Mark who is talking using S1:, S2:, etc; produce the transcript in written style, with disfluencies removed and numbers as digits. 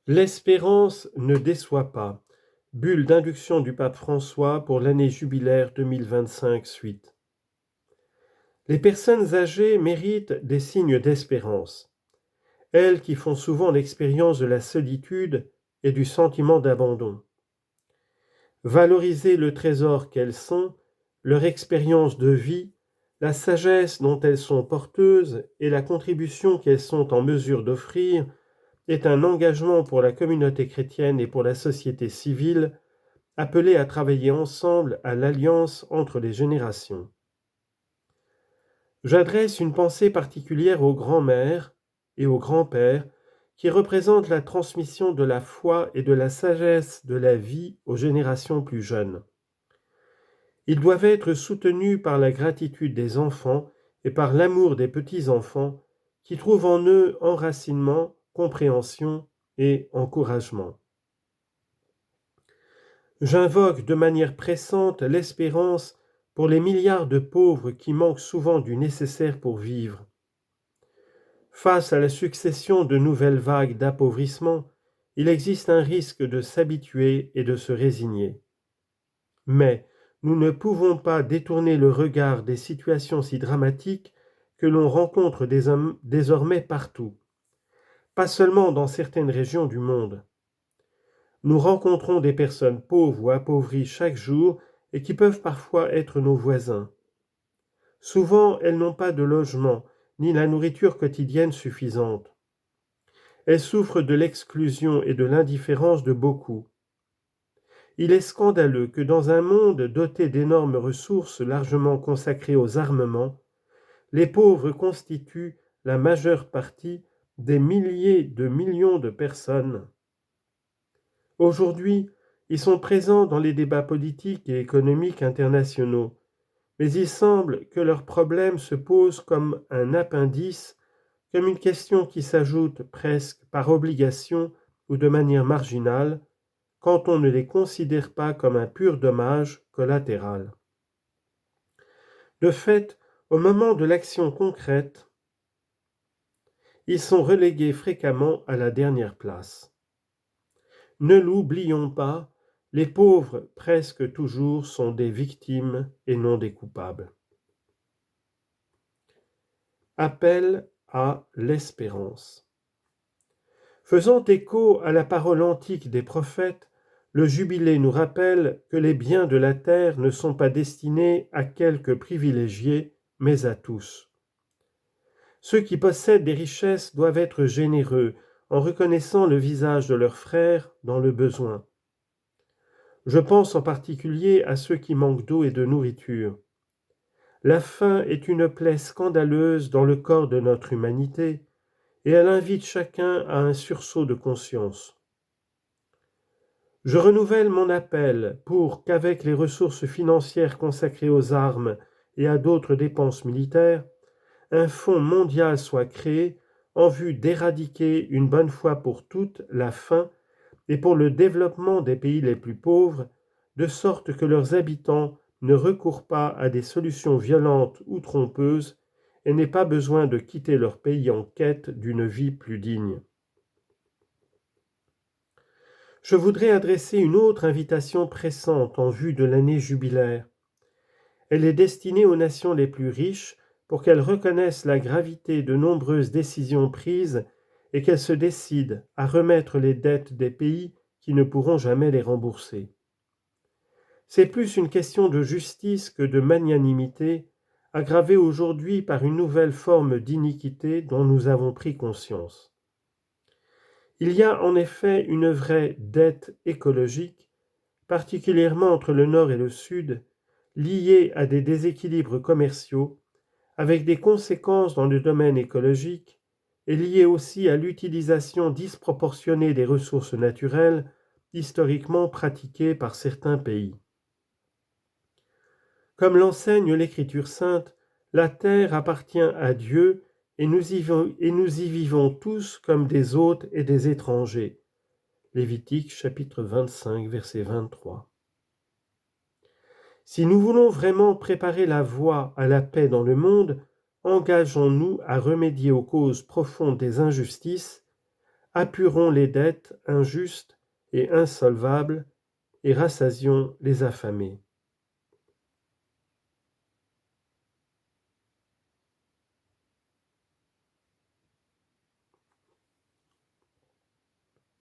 S1: L'espérance ne déçoit pas. Bulle d'induction du pape François pour l'année jubilaire 2025 suite. Les personnes âgées méritent des signes d'espérance. Elles qui font souvent l'expérience de la solitude et du sentiment d'abandon. Valoriser le trésor qu'elles sont, leur expérience de vie, la sagesse dont elles sont porteuses et la contribution qu'elles sont en mesure d'offrir est un engagement pour la communauté chrétienne et pour la société civile, appelée à travailler ensemble à l'alliance entre les générations. J'adresse une pensée particulière aux grands-mères et aux grands-pères qui représentent la transmission de la foi et de la sagesse de la vie aux générations plus jeunes. Ils doivent être soutenus par la gratitude des enfants et par l'amour des petits-enfants qui trouvent en eux enracinement, compréhension et encouragement. J'invoque de manière pressante l'espérance pour les milliards de pauvres qui manquent souvent du nécessaire pour vivre. Face à la succession de nouvelles vagues d'appauvrissement, il existe un risque de s'habituer et de se résigner. Mais nous ne pouvons pas détourner le regard des situations si dramatiques que l'on rencontre désormais partout, pas seulement dans certaines régions du monde. Nous rencontrons des personnes pauvres ou appauvries chaque jour et qui peuvent parfois être nos voisins. Souvent, elles n'ont pas de logement, ni la nourriture quotidienne suffisante. Elles souffrent de l'exclusion et de l'indifférence de beaucoup. Il est scandaleux que dans un monde doté d'énormes ressources largement consacrées aux armements, les pauvres constituent la majeure partie des milliers de millions de personnes. Aujourd'hui, ils sont présents dans les débats politiques et économiques internationaux, mais il semble que leurs problèmes se posent comme un appendice, comme une question qui s'ajoute presque par obligation ou de manière marginale, quand on ne les considère pas comme un pur dommage collatéral. De fait, au moment de l'action concrète, ils sont relégués fréquemment à la dernière place. Ne l'oublions pas, les pauvres presque toujours sont des victimes et non des coupables. Appel à l'espérance. Faisant écho à la parole antique des prophètes, le jubilé nous rappelle que les biens de la terre ne sont pas destinés à quelques privilégiés, mais à tous. Ceux qui possèdent des richesses doivent être généreux en reconnaissant le visage de leurs frères dans le besoin. Je pense en particulier à ceux qui manquent d'eau et de nourriture. La faim est une plaie scandaleuse dans le corps de notre humanité et elle invite chacun à un sursaut de conscience. Je renouvelle mon appel pour qu'avec les ressources financières consacrées aux armes et à d'autres dépenses militaires, un fonds mondial soit créé en vue d'éradiquer une bonne fois pour toutes la faim et pour le développement des pays les plus pauvres, de sorte que leurs habitants ne recourent pas à des solutions violentes ou trompeuses et n'aient pas besoin de quitter leur pays en quête d'une vie plus digne. Je voudrais adresser une autre invitation pressante en vue de l'année jubilaire. Elle est destinée aux nations les plus riches pour qu'elles reconnaissent la gravité de nombreuses décisions prises et qu'elles se décident à remettre les dettes des pays qui ne pourront jamais les rembourser. C'est plus une question de justice que de magnanimité, aggravée aujourd'hui par une nouvelle forme d'iniquité dont nous avons pris conscience. Il y a en effet une vraie dette écologique, particulièrement entre le Nord et le Sud, liée à des déséquilibres commerciaux, avec des conséquences dans le domaine écologique et liée aussi à l'utilisation disproportionnée des ressources naturelles historiquement pratiquée par certains pays. Comme l'enseigne l'Écriture sainte, la terre appartient à Dieu et nous y vivons tous comme des hôtes et des étrangers. Lévitique chapitre 25, verset 23. Si nous voulons vraiment préparer la voie à la paix dans le monde, engageons-nous à remédier aux causes profondes des injustices, apurons les dettes injustes et insolvables, et rassasions les affamés.